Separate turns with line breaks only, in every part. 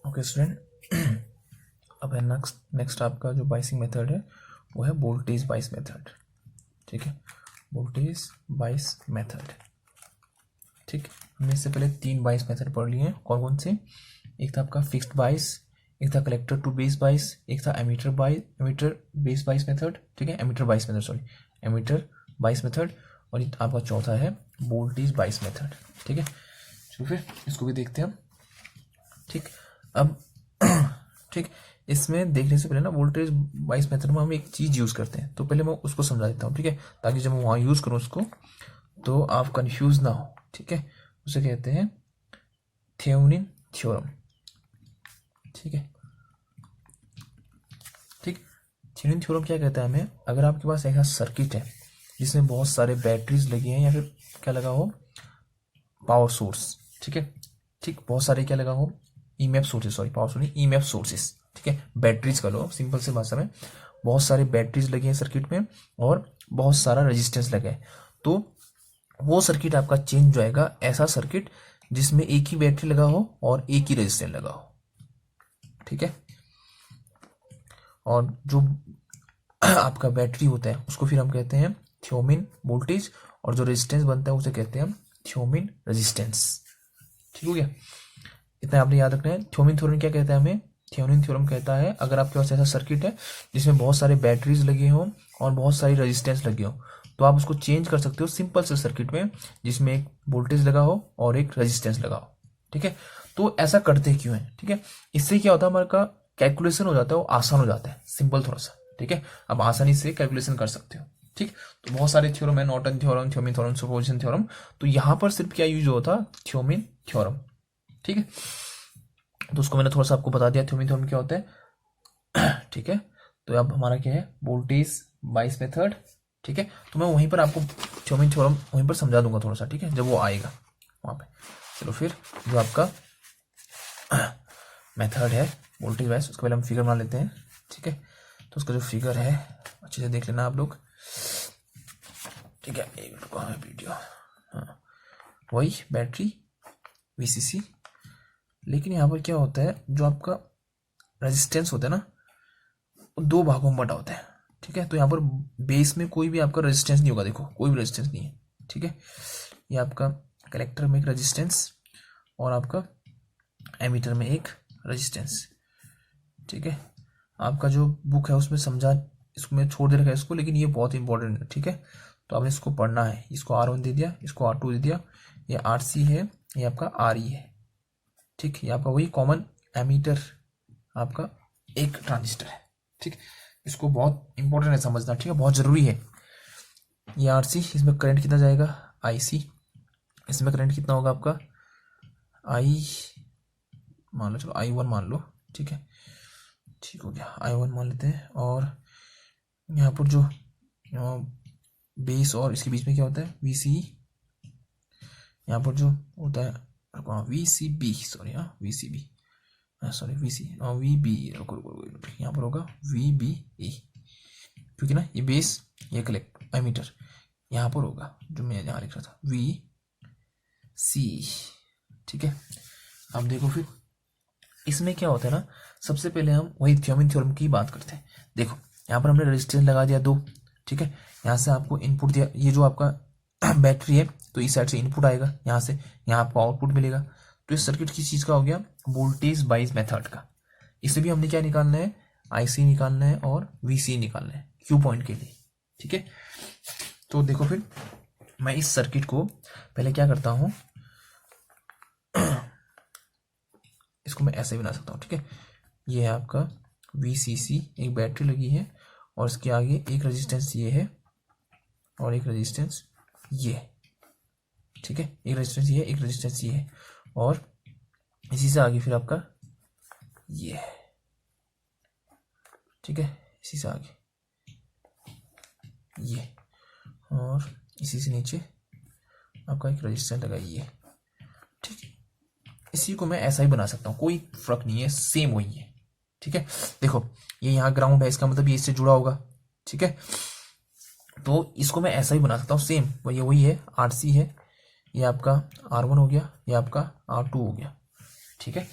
Okay student, अब है next आपका जो बाइसिंग मेथड है वो है वोल्टेज बाइस मेथड। ठीक है, वोल्टेज बाइस मेथड। ठीक, हमने इससे पहले 3 बाइस मेथड पढ़ लिए हैं। कौन कौन से? एक था आपका फिक्स्ड बाइस, एक था कलेक्टर टू बेस बाइस, एक था एमीटर बेस बाइस मेथड। ठीक है, एमीटर बाइस मेथड, सॉरी एमीटर बाइस मेथड। और आपका चौथा है वोल्टेज बाइस मेथड। ठीक है, चलो फिर इसको भी देखते हैं हम। ठीक, अब ठीक, इसमें देखने से पहले ना वोल्टेज बाइस मेथड में हम एक चीज़ यूज़ करते हैं, तो पहले मैं उसको समझा देता हूँ। ठीक है, ताकि जब मैं वहाँ यूज़ करूँ उसको तो आप कंफ्यूज ना हो। ठीक है, उसे कहते हैं थेवेनिन थ्योरम। ठीक है, ठीक, थेवेनिन थ्योरम क्या कहता है हमें? अगर आपके पास ऐसा सर्किट है जिसमें बहुत सारे बैटरीज लगी हैं या फिर क्या लगा हो, पावर सोर्स। ठीक है, ठीक, बहुत सारे क्या लगा हो, EMF sources, sorry power source नहीं, ईएमएफ सोर्सेस। ठीक है, बैटरीज का लो सिंपल से भाषा में, बहुत सारे बैटरीज लगी हैं सर्किट में और बहुत सारा रेजिस्टेंस लगा है। तो वो सर्किट आपका चेंज हो जाएगा, ऐसा सर्किट जिसमें एक ही बैटरी लगा हो और एक ही रेजिस्टेंस लगा हो। ठीक है, और जो आपका बैटरी होता है उसको फिर हम कहते हैं थ्योमिन वोल्टेज, और जो रेजिस्टेंस बनता है उसे कहते हैं हम थ्योमिन रेजिस्टेंस। ठीक हो गया, इतना आपने याद रखना है। थ्योमिन थ्योरम क्या कहता है हमें? थ्योमिन थ्योरम कहता है अगर आपके पास ऐसा सर्किट है जिसमें बहुत सारे बैटरीज लगे हों और बहुत सारी रेजिस्टेंस लगे हो, तो आप उसको चेंज कर सकते हो सिंपल से सर्किट में जिसमें एक वोल्टेज लगा हो और एक रेजिस्टेंस लगा हो। ठीक है, तो ऐसा करते क्यों है? ठीक है, इससे क्या होता है, हमारे का कैलकुलेशन हो जाता है, वो आसान हो जाता है, सिंपल थोड़ा सा। ठीक है, आप आसानी से कैलकुलेशन कर सकते हो। ठीक, तो बहुत सारे थ्योरम है, Norton theorem, Thevenin theorem, superposition theorem. तो यहाँ पर सिर्फ क्या यूज होता, थ्योमिन थ्योरम। ठीक है, तो उसको मैंने थोड़ा सा आपको बता दिया थ्योमिन थ्योरम क्या होता है। ठीक है, तो अब हमारा क्या है, वोल्टेज बाइस मेथड। ठीक है, तो मैं वहीं पर आपको थ्योमिन थ्योरम वहीं पर समझा दूंगा थोड़ा सा। ठीक है, जब वो आएगा वहाँ पे। चलो फिर जो आपका मेथड है वोल्टेज बाइस, उसके पहले हम फिगर बना लेते हैं। ठीक है, तो उसका जो फिगर है अच्छे से देख लेना आप लोग। ठीक है, एक मिनट कहाँ है वीडियो, हाँ वही बैटरी वीसीसी। लेकिन यहाँ पर क्या होता है, जो आपका रेजिस्टेंस होता है ना, वो 2 भागों में बटा होता है। ठीक है, तो यहाँ पर बेस में कोई भी आपका रेजिस्टेंस नहीं होगा, देखो कोई भी रेजिस्टेंस नहीं है। ठीक है, ये आपका कलेक्टर में एक रेजिस्टेंस और आपका एमीटर में एक रेजिस्टेंस। ठीक है, आपका जो बुक है उसमें समझा, इसमें छोड़ दे रखा है इसको, लेकिन ये बहुत इंपॉर्टेंट है। ठीक है, तो आपने इसको पढ़ना है। इसको R1 दे दिया, इसको R2 दे दिया, ये RC है, ये आपका RE है। ठीक, ये आपका वही कॉमन एमीटर आपका एक ट्रांजिस्टर है। ठीक, इसको बहुत इंपॉर्टेंट है समझना। ठीक है, बहुत जरूरी है। ये आरसी, इसमें करंट कितना जाएगा, आईसी, इसमें करंट कितना होगा आपका, आई मान लो, चलो I1 मान लो। ठीक है, ठीक हो गया, I1 मान लेते हैं। और यहाँ पर जो बेस और इसके बीच में क्या होता है, VC, यहाँ पर जो होता है VCB, सॉरी हाँ VCB, सॉरी VC VB, यहाँ पर होगा VBE, क्योंकि ना ये बेस ये कलेक्ट एमीटर यहाँ पर होगा, जो मैं यहाँ लिख रहा था VC। ठीक है, अब देखो फिर इसमें क्या होता है ना, सबसे पहले हम वही थ्योमिन थ्योरम की बात करते हैं। देखो यहाँ पर हमने रेजिस्टेंस लगा दिया 2। ठीक है, यहाँ से आपको इनपुट दिया, ये जो आपका बैटरी है तो इस साइड से इनपुट आएगा, यहाँ से यहाँ आपको आउटपुट मिलेगा। तो इस सर्किट किस चीज़ का हो गया, वोल्टेज बाइस मेथड का। इसे भी हमने क्या निकालना है, आईसी निकालना है और वीसी निकालना है क्यू पॉइंट के लिए। ठीक है, तो देखो फिर मैं इस सर्किट को पहले क्या करता हूँ, इसको मैं ऐसे बना सकता हूँ। ठीक है, ये है आपका VCC, एक बैटरी लगी है और इसके आगे एक रेजिस्टेंस ये है और एक रेजिस्टेंस ये। ठीक है, एक रेजिस्टेंस ये, एक रेजिस्टेंस ये है, और इसी से आगे फिर आपका ये है। ठीक है, इसी से आगे ये, और इसी से नीचे आपका एक रेजिस्टेंस लगा ये। ठीक है, इसी को मैं ऐसा ही बना सकता हूँ, कोई फर्क नहीं है, सेम वही है। ठीक है, देखो ये यहाँ ग्राउंड है, इसका मतलब ये इससे जुड़ा होगा। ठीक है, तो इसको मैं ऐसा ही बना सकता हूँ सेम, ये वही है, RC है, ये आपका R1 हो गया, ये आपका R2 हो गया। ठीक है,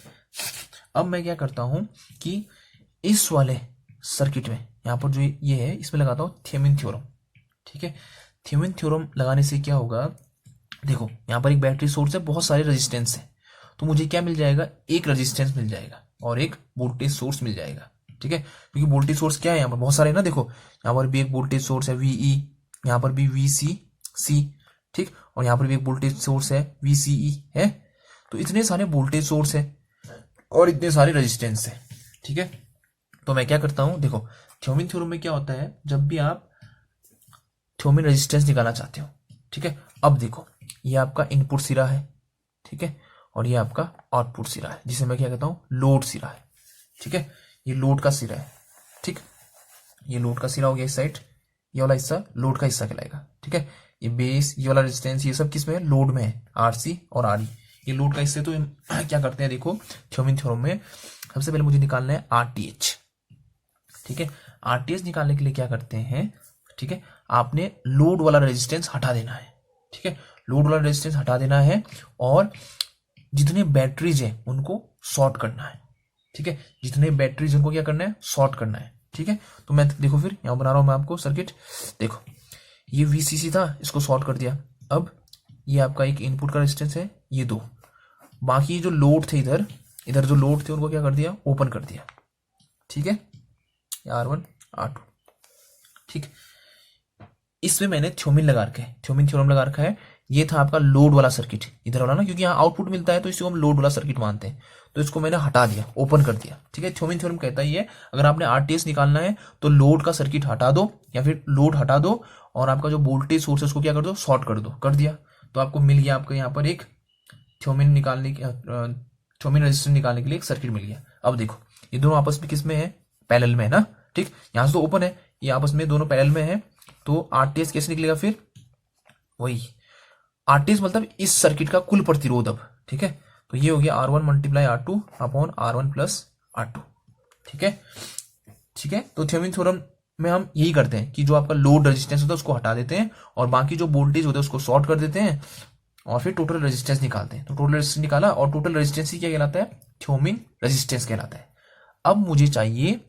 अब मैं क्या करता हूं कि इस वाले सर्किट में यहाँ पर जो ये है इसमें लगाता हूँ थेवेनिन थ्योरम। ठीक है, थेवेनिन थ्योरम लगाने से क्या होगा, देखो यहाँ पर एक बैटरी सोर्स है, बहुत सारे रेजिस्टेंस है, तो मुझे क्या मिल जाएगा, एक रेजिस्टेंस मिल जाएगा और एक वोल्टेज सोर्स मिल जाएगा। ठीक है, क्योंकि वोल्टेज सोर्स क्या है, यहाँ पर बहुत सारे ना, देखो यहाँ पर भी एक वोल्टेज सोर्स है वीई, यहाँ पर भी वीसी, ठीक, और यहाँ पर भी एक वोल्टेज सोर्स है वीसीई है। तो इतने सारे वोल्टेज सोर्स है और इतने सारे रेजिस्टेंस है। ठीक है, तो मैं क्या करता हूं, देखो थेवेनिन थ्योरम में क्या होता है, जब भी आप थेवेनिन रेजिस्टेंस निकालना चाहते हो, ठीक है, अब देखो ये आपका इनपुट सिरा है, ठीक है, और ये आपका आउटपुट सिरा है, जिसे मैं क्या कहता हूं, लोड सिरा है। ठीक है, ये लोड का सिरा है। ठीक, ये लोड का सिरा हो गया इस साइड, ये वाला हिस्सा लोड का हिस्सा कहलाएगा। ठीक है, ये बेस, ये वाला रेजिस्टेंस, ये सब किस में है, लोड में है, आरसी और आरई, ये लोड का हिस्सा। तो क्या करते हैं, देखो थेवेनिन थ्योरम में सबसे पहले मुझे निकालना है आरटीएच। ठीक है, आरटीएच निकालने के लिए क्या करते हैं, ठीक है, आपने लोड वाला रेजिस्टेंस हटा देना है। ठीक है, लोड वाला रेजिस्टेंस हटा देना है और जितने बैटरीज है उनको शॉर्ट करना है। ठीक है, जितने बैटरीज उनको क्या करना है, शॉर्ट करना है। ठीक है, तो मैं देखो फिर यहां बना रहा हूं मैं आपको सर्किट। देखो ये वीसीसी था, इसको शॉर्ट कर दिया। अब ये आपका एक इनपुट का रेजिस्टेंस है, ये दो, बाकी जो लोड थे इधर इधर जो लोड थे उनको क्या कर दिया, ओपन कर दिया। ठीक है, R1 R2। ठीक, इसमें मैंने थ्योरम लगा रखा है, थेवेनिन थ्योरम लगा रखा है। ये था आपका लोड वाला सर्किट, इधर वाला ना, क्योंकि यहाँ आउटपुट मिलता है तो इसको हम लोड वाला सर्किट मानते हैं, तो इसको मैंने हटा दिया, ओपन कर दिया। ठीक है, थेवेनिन थ्योरम कहता है ये, अगर आपने आरटीएस निकालना है तो लोड का सर्किट हटा दो या फिर लोड हटा दो और आपका जो वोल्टेज सोर्स है उसको क्या कर दो, शॉर्ट कर दो। कर दिया तो आपको मिल गया, आपको यहाँ पर एक थ्योरम निकालने की, थ्योरम रेजिस्टेंस निकालने के लिए एक सर्किट मिल गया। अब देखो ये दोनों आपस में किस में है, पैरेलल में है ना। ठीक, यहाँ से तो ओपन है, ये आपस में दोनों पैरेलल में है, तो आरटीएस कैसे निकलेगा फिर, वही आरटीएस मतलब इस सर्किट का कुल प्रतिरोध। अब ठीक है, तो ये हो गया R1 multiply R2 upon R1 plus R2। ठीक है, ठीक है, तो थेवेनिन थ्योरम में हम यही करते हैं कि जो आपका लोड रेजिस्टेंस होता है उसको हटा देते हैं और बाकी जो वोल्टेज होता है उसको शॉर्ट कर देते हैं और फिर टोटल रेजिस्टेंस निकालते हैं। तो टोटल रेजिस्टेंस निकाला और टोटल रेजिस्टेंस ही क्या कहलाता है, थेवेनिन रेजिस्टेंस कहलाता है। अब मुझे चाहिए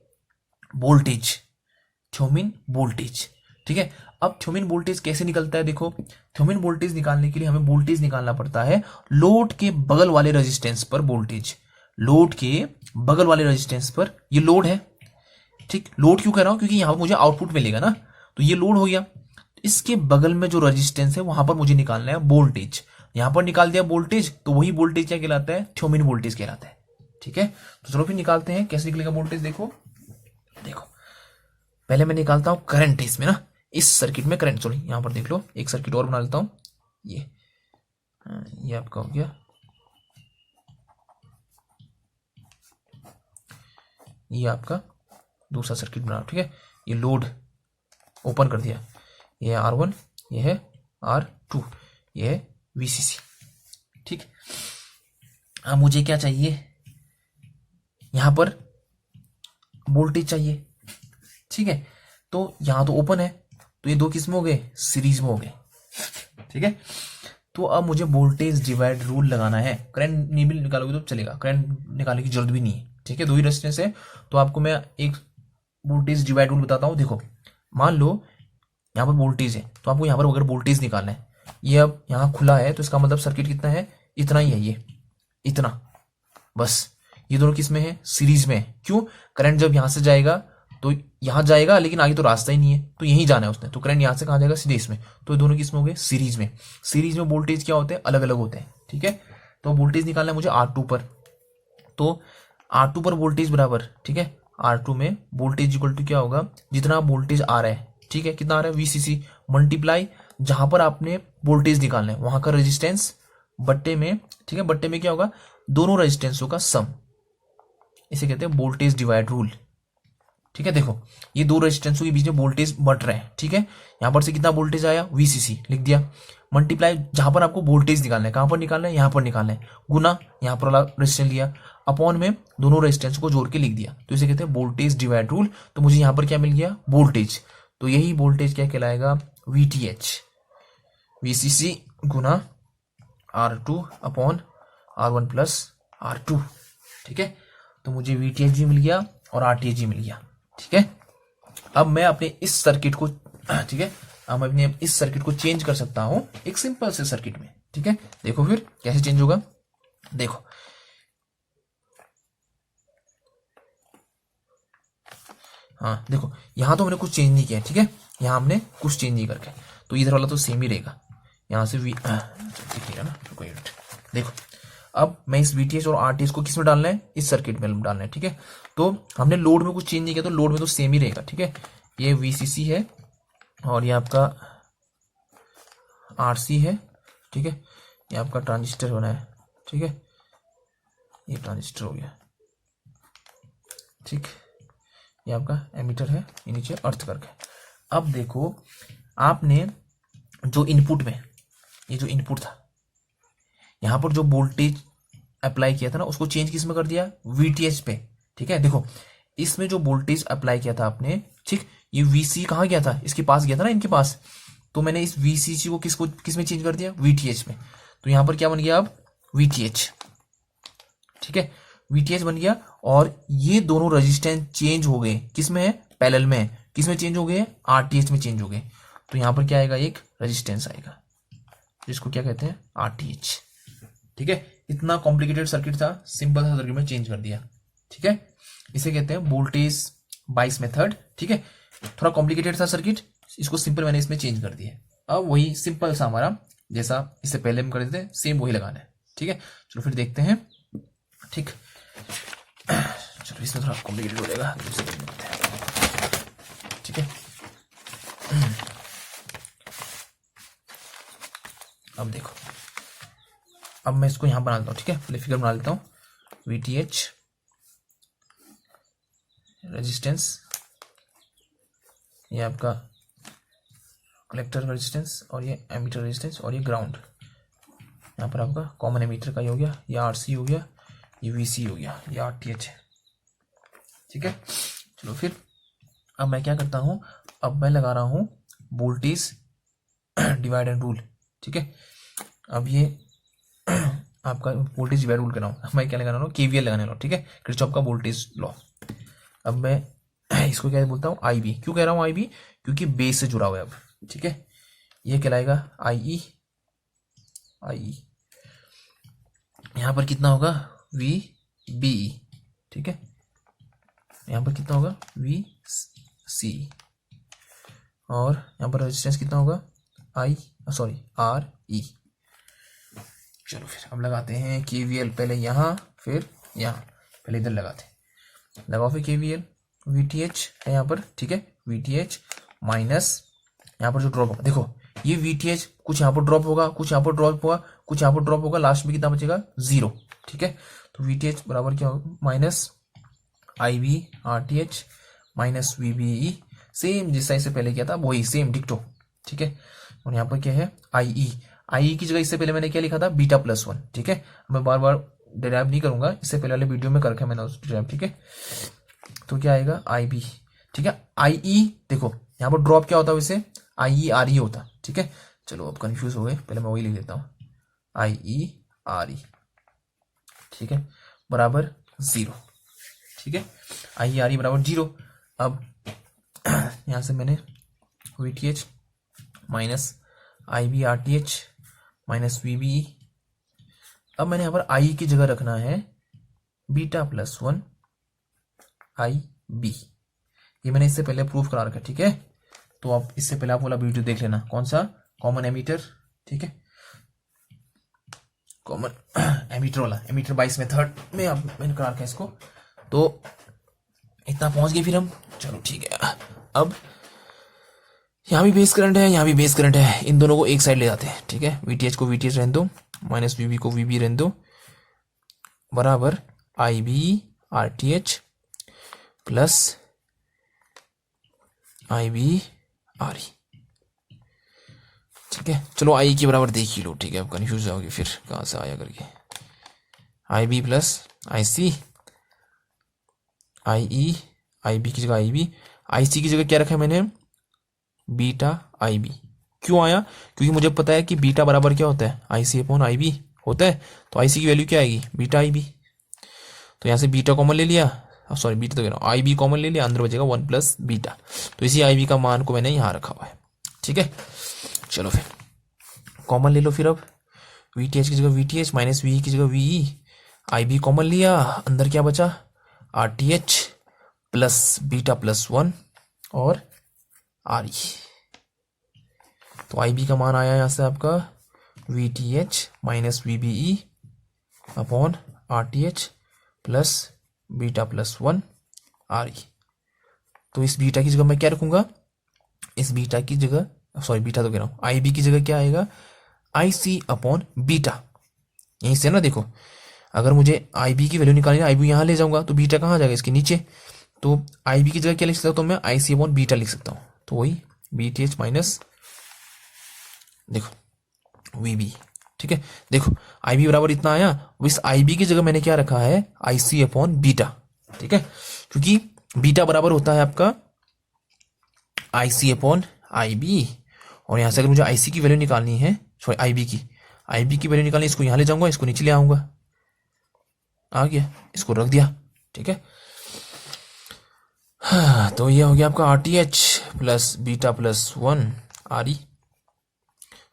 वोल्टेज, थेवेनिन वोल्टेज। ठीक है, अब थेवेनिन वोल्टेज कैसे निकलता है, देखो थेवेनिन वोल्टेज निकालने के लिए हमें वोल्टेज निकालना पड़ता है लोड के बगल वाले रेजिस्टेंस पर वोल्टेज, लोड के बगल वाले रेजिस्टेंस पर, ये लोड है। ठीक, लोड क्यों कह रहा हूं, क्योंकि यहां पर मुझे आउटपुट मिलेगा ना, तो ये लोड हो गया, इसके बगल में जो रेजिस्टेंस है वहां पर मुझे निकालना है वोल्टेज। यहां पर निकाल दिया वोल्टेज, तो वही वोल्टेज क्या कहलाता है, थेवेनिन वोल्टेज कहलाता है। ठीक है, तो चलो फिर निकालते हैं, कैसे निकलेगा वोल्टेज। देखो देखो पहले मैं निकालता हूं करंट, इसमें ना, इस सर्किट में करंट, सॉरी यहां पर देख लो, एक सर्किट और बना लेता हूं। ये आपका हो गया, ये आपका दूसरा सर्किट बना। ठीक है, ये लोड ओपन कर दिया, ये है R1, ये है R2, ये है VCC। ठीक, अब मुझे क्या चाहिए, यहां पर वोल्टेज चाहिए। ठीक है, तो यहां तो ओपन है, तो ये दो किस में हो गए, सीरीज में हो गए। ठीक है, तो अब मुझे वोल्टेज डिवाइड रूल लगाना है। करंट नहीं भी निकालोगे तो चलेगा, करंट निकालने की जरूरत भी नहीं है। ठीक है, दो ही रेजिस्टेंस है, तो आपको मैं एक वोल्टेज डिवाइड रूल बताता हूं। देखो मान लो यहाँ पर वोल्टेज है, तो आपको यहाँ पर अगर वोल्टेज निकालना है, ये अब यहाँ खुला है, तो इसका मतलब सर्किट कितना है, इतना ही है, ये इतना, बस ये दोनों किस में है, सीरीज में है। क्यों, करंट जब यहां से जाएगा तो यहां जाएगा, लेकिन आगे तो रास्ता ही नहीं है, तो यहीं जाना है उसने, तो करंट यहां से कहां जाएगा, सीधे इसमें। तो ये दोनों किस में हो गए, सीरीज में। सीरीज में वोल्टेज क्या होते हैं, अलग अलग होते हैं। ठीक है, तो वोल्टेज निकालना है मुझे R2 पर, तो R2 पर वोल्टेज बराबर, ठीक है, R2 में वोल्टेज इक्वल टू क्या होगा, जितना वोल्टेज आ रहा है, ठीक है, कितना आ रहा है, VCC मल्टीप्लाई जहां पर आपने वोल्टेज निकालना है वहां का रेजिस्टेंस बट्टे में। ठीक है, बट्टे में क्या होगा, दोनों रेजिस्टेंसों का सम, इसे कहते हैं वोल्टेज डिवाइड रूल। ठीक है, देखो ये दो रेजिस्टेंसों के बीच में वोल्टेज बढ़ रहे हैं। ठीक है, यहां पर से कितना वोल्टेज आया, VCC लिख दिया, मल्टीप्लाई जहां पर आपको वोल्टेज निकालना है, कहां पर निकालना है, यहां पर निकालना है, गुना यहां पर वाला रेजिस्टेंस लिया, अपॉन में दोनों रेजिस्टेंस को जोड़ के लिख दिया, तो इसे कहते हैं वोल्टेज डिवाइड रूल। तो मुझे यहां पर क्या मिल गया, वोल्टेज, तो यही वोल्टेज क्या कहलाएगा, VTH, VCC गुना R2 upon R1 plus R2। ठीक है, तो मुझे VTH भी मिल गया और RTH भी मिल गया। ठीक है, अब मैं अपने इस सर्किट को, ठीक है, अब मैं अपने इस सर्किट को चेंज कर सकता हूं एक सिंपल से सर्किट में। ठीक है, देखो फिर कैसे चेंज होगा। देखो हाँ, देखो यहां तो हमने कुछ चेंज नहीं किया। ठीक है, यहां हमने कुछ चेंज नहीं करके, तो इधर वाला तो सेम ही रहेगा। यहां से दिखेगा ना, रुको एक मिनट। देखो अब मैं इस VTH और RTH को किस में डालना है, इस सर्किट में डालना है। ठीक है, तो हमने लोड में कुछ चेंज नहीं किया, तो लोड में तो सेम ही रहेगा। ठीक है, ये VCC है और ये आपका RC है। ठीक है, ये आपका ट्रांजिस्टर होना है। ठीक है, ये ट्रांजिस्टर हो गया। ठीक, ये आपका एमीटर है, ये नीचे अर्थ करके। अब देखो आपने जो इनपुट में, ये जो इनपुट था, यहां पर जो वोल्टेज अप्लाई किया था ना, उसको चेंज किस में कर दिया, VTH पे। ठीक है, देखो इसमें जो वोल्टेज अप्लाई किया था आपने, ठीक, ये VC कहाँ गया था, इसके पास गया था ना, इनके पास। तो मैंने इस VCC को किस में चेंज कर दिया, VTH में। तो यहां पर क्या बन गया अब, VTH। ठीक है, VTH बन गया और ये दोनों रेजिस्टेंस चेंज हो गए, किस में है, पैरेलल में। किस में चेंज हो गए, RTH में चेंज हो गए। तो यहां पर क्या आएगा, एक रेजिस्टेंस आएगा, जिसको क्या कहते हैं, RTH। ठीक है, इतना कॉम्प्लिकेटेड सर्किट था, सिंपल सा सर्किट में चेंज कर दिया। ठीक है, इसे कहते हैं वोल्टेज बाइस मेथड। ठीक है, थोड़ा कॉम्प्लिकेटेड था सर्किट, इसको सिंपल मैंने इसमें चेंज कर दिया। अब वही सिंपल सा हमारा जैसा इससे पहले हम करते थे, सेम वही लगाना है। ठीक है, चलो फिर देखते हैं। ठीक, चलो इसमें थोड़ा कॉम्प्लिकेटेड हो जाएगा, ठीक है। अब देखो, अब मैं इसको यहां बना देता हूं। ठीक है, पहले फिगर बना लेता हूं। VTH रेजिस्टेंस, ये आपका कलेक्टर रेजिस्टेंस और ये एमीटर रेजिस्टेंस और ये ग्राउंड। यहाँ पर आपका कॉमन एमीटर का ही हो गया, ये RC हो गया, ये VC हो गया, ये RTH है। ठीक है, चलो फिर अब मैं क्या करता हूँ, अब मैं लगा रहा हूँ वोल्टेज डिवाइड एंड रूल। ठीक है, अब ये आपका वोल्टेज डिवाइड रूल कर रहा हूँ, मैं क्या लगाना हूँ, KVL लगाने वाला हूँ। ठीक है, किरचॉफ का वोल्टेज लॉ। अब मैं इसको क्या बोलता हूँ, IB। क्यों कह रहा हूँ IB, क्योंकि बेस से जुड़ा हुआ है अब। ठीक है, ये कहलाएगा IE। यहां पर कितना होगा, VBE। ठीक है, यहां पर कितना होगा, VC। और यहां पर रेजिस्टेंस कितना होगा, RE। चलो फिर अब लगाते हैं KVL, पहले यहां फिर यहां, पहले इधर लगाओ फिर KVL। VTH है यहाँ पर। ठीक है, VTH माइनस यहाँ पर जो ड्रॉप होगा, देखो ये VTH कुछ यहाँ पर ड्रॉप होगा, कुछ यहाँ पर ड्रॉप होगा, कुछ यहाँ पर ड्रॉप होगा, लास्ट में कितना बचेगा, 0। ठीक है, तो VTH बराबर क्या होगा, minus IB RTH minus VBE, same जिस साइज से पहले किया था वही सेम डिक्टो। ठीक है, और यहाँ पर क्या है, IE की जगह इससे पहले मैंने क्या लिखा था, β+1। ठीक है, मैं बार बार डिराइव नहीं करूंगा, इससे पहले वाले वीडियो में करके मैंने डिराइव। ठीक है, तो क्या आएगा, IB। ठीक है, IE देखो यहाँ पर ड्रॉप क्या होता है, वैसे IE होता। ठीक है, चलो अब कंफ्यूज हो गए, पहले मैं वही लिख देता हूँ, IE। ठीक है, बराबर 0। ठीक है, IE बराबर 0। अब यहां से मैंने VTH minus IB RTH minus VBE। अब मैंने यहाँ पर I की जगह रखना है β+1 IB। ये मैंने इससे पहले प्रूफ करा रखा है। ठीक है, तो आप इससे पहले आप वाला वीडियो देख लेना, कौन सा, कॉमन एमीटर। ठीक है, कॉमन एमीटर वाला, एमीटर बाइस मेथड में आप मैंने करा रखा है इसको। तो इतना पहुंच गए फिर हम, चलो ठीक है। अब यहाँ भी बेस करंट है, यहाँ भी बेस करंट है, इन दोनों को एक साइड ले जाते हैं। ठीक है, VTH को VTH रहने दो, माइनस VB को VB रहने दो, बराबर IB RTH plus IB RE। ठीक है, चलो I के बराबर देख ही लो। ठीक है, अब कंफ्यूज जाओगे फिर कहाँ से आया करके, IB प्लस IC, IB की जगह IB, IC की जगह क्या रखा है मैंने, βIB। क्यों आया, क्योंकि मुझे पता है कि बीटा बराबर क्या होता है, IC अपॉन IB होता है। तो IC की वैल्यू क्या आएगी, βIB। तो यहाँ से बीटा कॉमन ले लिया, सॉरी बीटा तो कह रहा हूँ, आई बी कॉमन ले लिया, अंदर बचेगा 1 प्लस बीटा। तो इसी आई बी का मान को मैंने यहाँ रखा हुआ है। ठीक है, चलो फिर कॉमन ले लो। फिर अब वी टी एच की जगह V T H minus V की जगह V E, I B common लिया, अंदर क्या बचा R T H plus beta plus 1 और आर ई। तो आई बी का मान आया यहाँ से आपका V T H minus V B E upon R T H plus beta plus 1 R E. तो इस बीटा की जगह मैं क्या रखूंगा, इस बीटा की जगह, सॉरी बीटा तो कह रहा हूँ, आई बी की जगह क्या आएगा आई सी अपॉन बीटा। यहीं से ना देखो, अगर मुझे आई बी की वैल्यू निकालनी है, आई बी यहाँ ले जाऊंगा तो बीटा कहाँ जाएगा इसके नीचे। तो आई बी की जगह क्या लिख सकता हूँ, तो मैं आई सी अपॉन बीटा लिख सकता हूँ। तो वही बी टी एच माइनस देखो वी बी। ठीक है, देखो आई बी बराबर इतना आया, इस आई बी की जगह मैंने क्या रखा है आई सी अपॉन बीटा। ठीक है, क्योंकि बीटा बराबर होता है आपका आई सी अपॉन आई बी, और यहां से अगर मुझे आई सी की वैल्यू निकालनी है, सॉरी आई बी की वैल्यू निकालनी, इसको यहां ले जाऊंगा, इसको नीचे ले आऊंगा, आ गया, इसको रख दिया। ठीक है, हाँ, तो ये हो गया आपका are T H plus beta plus 1 R E.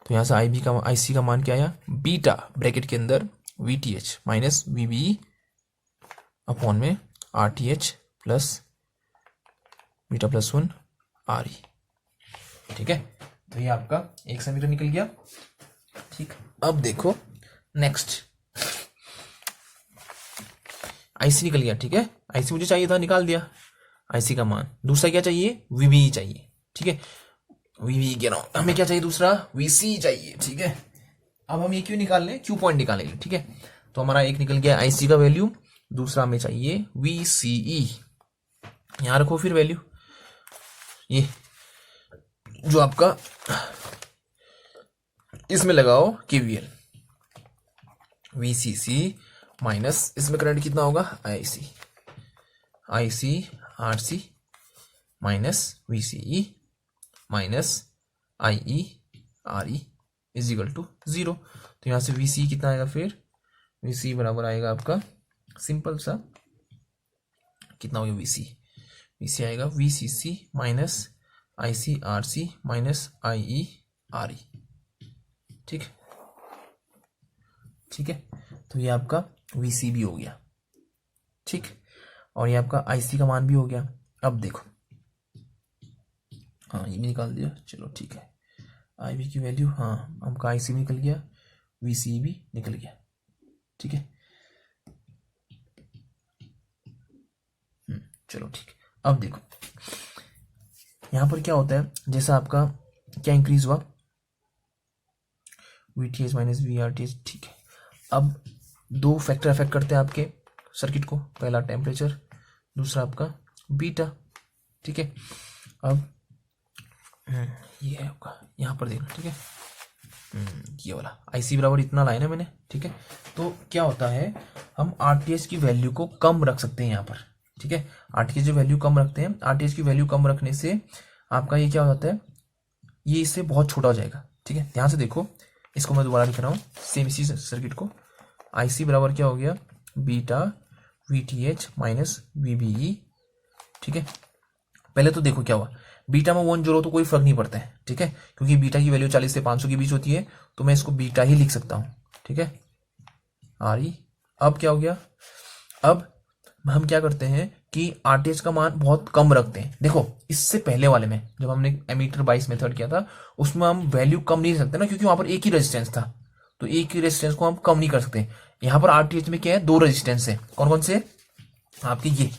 तो यहां से आई बी का आई सी का मान क्या आया, बीटा ब्रैकेट के अंदर V T H minus V B upon में R T H plus beta plus 1 R E. ठीक है, तो ये आपका एक समीकरण निकल गया। ठीक, अब देखो नेक्स्ट आईसी निकल गया। ठीक है, आईसी मुझे चाहिए था, निकाल दिया आईसी का मान। दूसरा क्या चाहिए, वीबी चाहिए। ठीक है, वीबी कह रहा हूं, हमें क्या चाहिए दूसरा, वीसी चाहिए। ठीक है, अब हम ये क्यों निकाल लें, क्यू पॉइंट निकालेंगे। ठीक है, तो हमारा एक निकल गया आईसी का वैल्यू, दूसरा हमें चाहिए वीसीई। यहां रखो फिर वैल्यू, ये जो आपका इसमें लगाओ केवीएल, वीसीसी माइनस इसमें करंट कितना होगा IC, IC RC minus VCE minus IE RE is equal to 0। तो यहां से वीसी कितना आएगा, फिर वीसी बराबर आएगा आपका सिंपल सा कितना हो गया, वीसी आएगा VCC minus IC RC minus IE RE. ठीक ठीक है, तो ये आपका वीसी भी हो गया। ठीक, और ये आपका आईसी का मान भी हो गया। अब देखो, हाँ ये भी निकाल दिया, चलो ठीक है, आईबी की वैल्यू, हाँ आपका आईसी भी निकल गया, वीसी भी निकल गया। ठीक है, चलो ठीक है। अब देखो यहां पर क्या होता है, जैसा आपका क्या इंक्रीज हुआ, वीटीएच माइनस वीआरटीएच। ठीक है, अब दो फैक्टर अफेक्ट करते हैं आपके सर्किट को, पहला टेम्परेचर, दूसरा आपका बीटा। ठीक है, अब ये है आपका, यहाँ पर देखना। ठीक है, ये वाला आईसी बराबर इतना लाया ना मैंने। ठीक है, तो क्या होता है, हम आरटीएच की वैल्यू को कम रख सकते हैं यहाँ पर। ठीक है, आरटीएच की वैल्यू कम रखते हैं, आरटीएच की वैल्यू कम रखने से आपका ये क्या होता है, ये इससे बहुत छोटा हो जाएगा। ठीक है, ध्यान से देखो, इसको मैं दोबारा लिख रहा हूँ सेम इसी सर्किट को। आईसी बराबर क्या हो गया, बीटा वीटीएच माइनस वीबीई। ठीक है, पहले तो देखो क्या हुआ, बीटा में 1 जोड़ो तो कोई फर्क नहीं पड़ता है। ठीक है, क्योंकि बीटा की वैल्यू 40 से 500 के बीच होती है, तो मैं इसको बीटा ही लिख सकता हूं। ठीक है, आरई। अब क्या हो गया, अब हम क्या करते हैं कि आरटीएच का मान बहुत कम रखते हैं। देखो इससे पहले वाले में जब हमने एमीटर बाइस मेथड किया था, उसमें हम वैल्यू कम नहीं सकते ना, क्योंकि वहां पर एक ही रेजिस्टेंस था, तो एक ही रेजिस्टेंस को हम कम नहीं कर सकते। यहाँ पर आरटीएच में क्या है, 2 रेजिस्टेंस है। कौन कौन से, आपके ये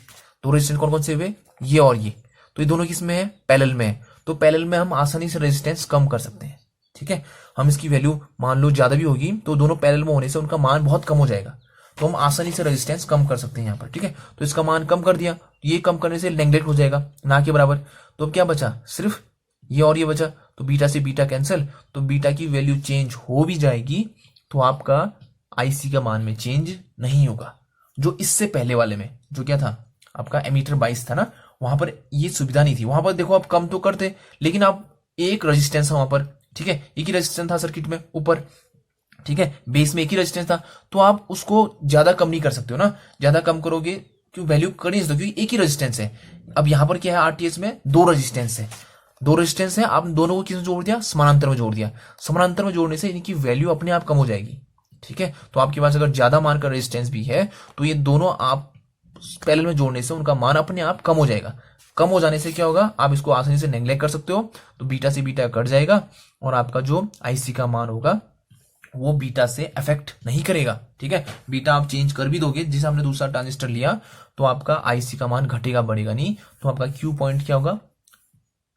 2 रेजिस्टेंस कौन कौन से हुए, ये और ये। तो ये दोनों किसमें है, पैरेलल में है। तो पैरेलल में हम आसानी से रेजिस्टेंस कम कर सकते हैं। ठीक है, हम इसकी वैल्यू मान लो ज्यादा भी होगी, तो दोनों पैरेलल में होने से उनका मान बहुत कम हो जाएगा, तो हम आसानी से रेजिस्टेंस कम कर सकते हैं यहाँ पर। ठीक है, तो इसका मान कम कर दिया, ये कम करने से नेगलेक्ट हो जाएगा ना के बराबर। तो अब क्या बचा, सिर्फ ये और ये बचा, तो बीटा से बीटा कैंसिल, तो बीटा की वैल्यू चेंज हो भी जाएगी, तो आपका आईसी का मान में चेंज नहीं होगा। जो इससे पहले वाले में जो क्या था, आपका एमीटर 22 था ना, वहां पर ये सुविधा नहीं थी। वहां पर देखो आप कम तो करते, लेकिन आप एक रेजिस्टेंस था वहां पर। ठीक है, एक ही रेजिस्टेंस था सर्किट में ऊपर, ठीक है, बेस में एक ही रेजिस्टेंस था, तो आप उसको ज्यादा कम नहीं कर सकते हो ना, ज्यादा कम करोगे क्यों, वैल्यू कर नहीं सकते क्योंकि एक ही रेजिस्टेंस है। अब यहां पर क्या है, आरटीएस में दो रेजिस्टेंस है, दो रेजिस्टेंस है, आप दोनों को किसमें जोड़ दिया, समानांतर में जोड़ दिया। समानांतर में जोड़ने से इनकी वैल्यू अपने आप कम हो जाएगी। ठीक है, तो आपके पास अगर ज्यादा मान का रेजिस्टेंस भी है तो ये दोनों आप पैरेलल में जोड़ने से उनका मान अपने आप कम हो जाएगा। कम हो जाने से क्या होगा, आप इसको आसानी से नेग्लेक्ट कर सकते हो, तो बीटा से बीटा कट जाएगा और आपका जो आईसी का मान होगा वो बीटा से अफेक्ट नहीं करेगा। ठीक है, बीटा आप चेंज कर भी दोगे, जैसे हमने दूसरा ट्रांजिस्टर लिया तो आपका आईसी का मान घटेगा बढ़ेगा नहीं, तो आपका क्यू पॉइंट क्या होगा,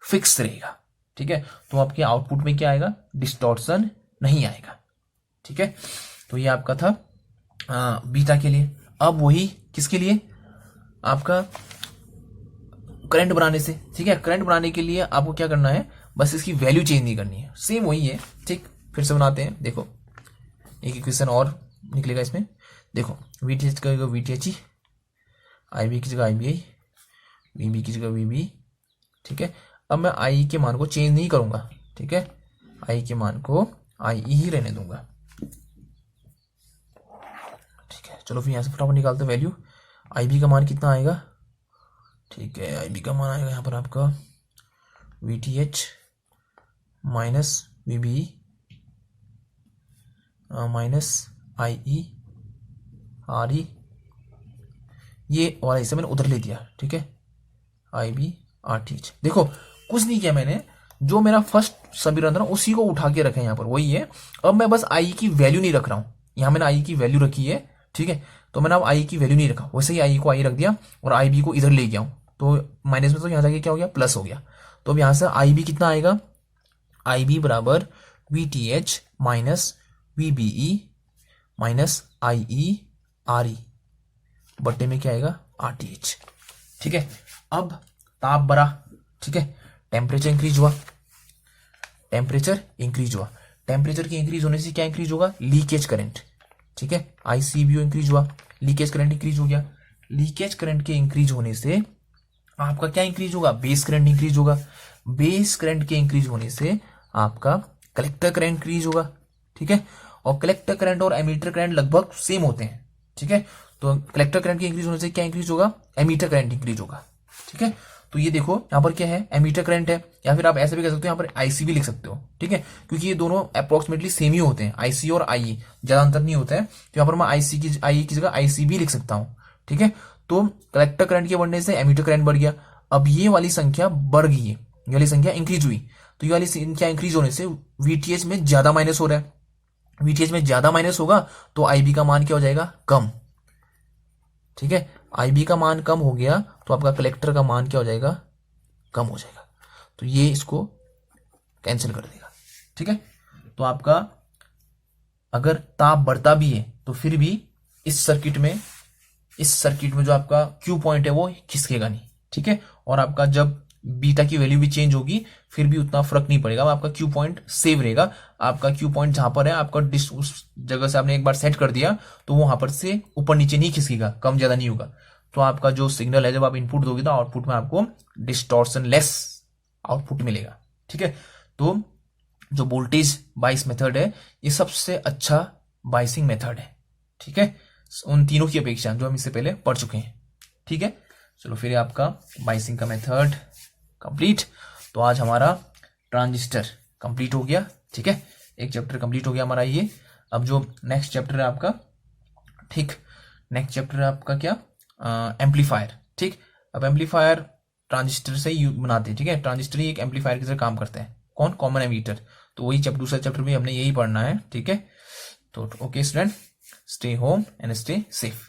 फिक्स रहेगा। ठीक है, तो आपके आउटपुट में क्या आएगा, डिस्टॉर्शन नहीं आएगा। ठीक है, तो ये आपका था बीटा के लिए। अब वही किसके लिए, आपका करंट बनाने से। ठीक है, करंट बनाने के लिए आपको क्या करना है, बस इसकी वैल्यू चेंज नहीं करनी है, सेम वही है। ठीक, फिर से बनाते हैं, देखो एक इक्वेशन और निकलेगा इसमें। देखो वीटीएच का वीटीएच ही, आईबी की जगह आईबीआई, वीबी की जगह वीबी। ठीक है, अब मैं आई के मान को चेंज नहीं करूंगा। ठीक है, आई के मान को आई ही रहने दूंगा। ठीक है, चलो फिर यहां से फटाफट निकालते हैं वैल्यू। आईबी का मान कितना आएगा, ठीक है, आईबी का मान आएगा यहाँ पर आपका VTH minus VB minus I R E, ये वाला हिस्सा मैंने उधर ले दिया। ठीक है, आई बी आर टी एच। देखो कुछ नहीं किया मैंने, जो मेरा फर्स्ट समीकरण था ना उसी को उठा के रखा है यहाँ पर, वही है। अब मैं बस आई की वैल्यू नहीं रख रहा हूँ, यहाँ मैंने आई की वैल्यू रखी है। ठीक है, तो मैंने अब आई की वैल्यू नहीं रखा, वैसे ही आई को आई रख दिया और आई बी को इधर ले गया हूँ, तो माइनस में तो यहाँ जाके क्या हो गया, प्लस हो गया। तो अब यहाँ से आई बी कितना आएगा, आई बी बराबर V T H minus V B E minus I E R E बट्टे में क्या आएगा, आर टी एच। ठीक है, अब ताप बढ़ा। ठीक है, टेम्परेचर इंक्रीज हुआ, टेम्परेचर इंक्रीज हुआ, टेम्परेचर के इंक्रीज होने से क्या इंक्रीज होगा, लीकेज करंट। ठीक है, आईसीबीओ इंक्रीज हुआ, लीकेज करंट इंक्रीज हो गया। लीकेज करंट के इंक्रीज होने से आपका क्या इंक्रीज होगा, बेस करंट इंक्रीज होगा। बेस करंट के इंक्रीज होने से आपका कलेक्टर करंट इंक्रीज होगा। ठीक है, और कलेक्टर करंट और एमीटर करंट लगभग सेम होते हैं। ठीक है, तो कलेक्टर करंट के इंक्रीज होने से क्या इंक्रीज होगा, एमीटर करंट इंक्रीज होगा। ठीक है, तो ये देखो यहाँ पर क्या है, एमीटर करंट है, या फिर आप ऐसे भी कह सकते हो, यहाँ पर आईसी भी लिख सकते हो। ठीक है, क्योंकि ये दोनों अप्रोक्सीमेटली सेम ही होते हैं, आईसी और आई ज्यादा अंतर नहीं होता है, तो यहाँ पर मैं आईसी की आई की जगह आईसी भी लिख सकता हूँ। ठीक है, तो कलेक्टर करंट के बढ़ने से एमीटर करंट बढ़ गया। अब ये वाली संख्या बढ़ गई है, ये वाली संख्या इंक्रीज हुई, तो ये वाली संख्या इंक्रीज होने से वीटीएच में ज्यादा माइनस हो रहा है। वीटीएच में ज्यादा माइनस होगा तो आईबी का मान क्या हो जाएगा, कम। ठीक है, आईबी का मान कम हो गया तो आपका कलेक्टर का मान क्या हो जाएगा, कम हो जाएगा, तो ये इसको कैंसिल कर देगा। ठीक है, तो आपका अगर ताप बढ़ता भी है तो फिर भी इस सर्किट में जो आपका क्यू पॉइंट है वो खिसकेगा नहीं। ठीक है, और आपका जब बीटा की वैल्यू भी चेंज होगी फिर भी उतना फर्क नहीं पड़ेगा, आपका क्यू पॉइंट सेव रहेगा। आपका क्यू पॉइंट जहां पर है, आपका डिस उस जगह से आपने एक बार सेट कर दिया तो वो वहां पर से ऊपर नीचे नहीं खिसकेगा, कम ज्यादा नहीं होगा। तो आपका जो सिग्नल है, जब आप इनपुट दोगे तो आउटपुट में आपको डिस्टॉर्शन लेस आउटपुट मिलेगा। ठीक है, तो जो वोल्टेज बाइस मेथड है ये सबसे अच्छा बाइसिंग मेथड है। ठीक है, उन तीनों की अपेक्षा जो हम इससे पहले पढ़ चुके हैं। ठीक है, चलो फिर आपका बाइसिंग का मेथड कंप्लीट। तो आज हमारा ट्रांजिस्टर कंप्लीट हो गया। ठीक है, एक चैप्टर कंप्लीट हो गया हमारा ये। अब जो नेक्स्ट चैप्टर है आपका, ठीक, नेक्स्ट चैप्टर है आपका क्या, एम्पलीफायर। ठीक, अब एम्पलीफायर ट्रांजिस्टर से ही बनाते हैं। ठीक है, ट्रांजिस्टर ही एक एम्पलीफायर की तरह काम करता है। कौन, कॉमन एमीटर। तो वही चैप्टर, दूसरा चैप्टर में हमने यही पढ़ना है। ठीक है, तो okay student, stay home and stay safe.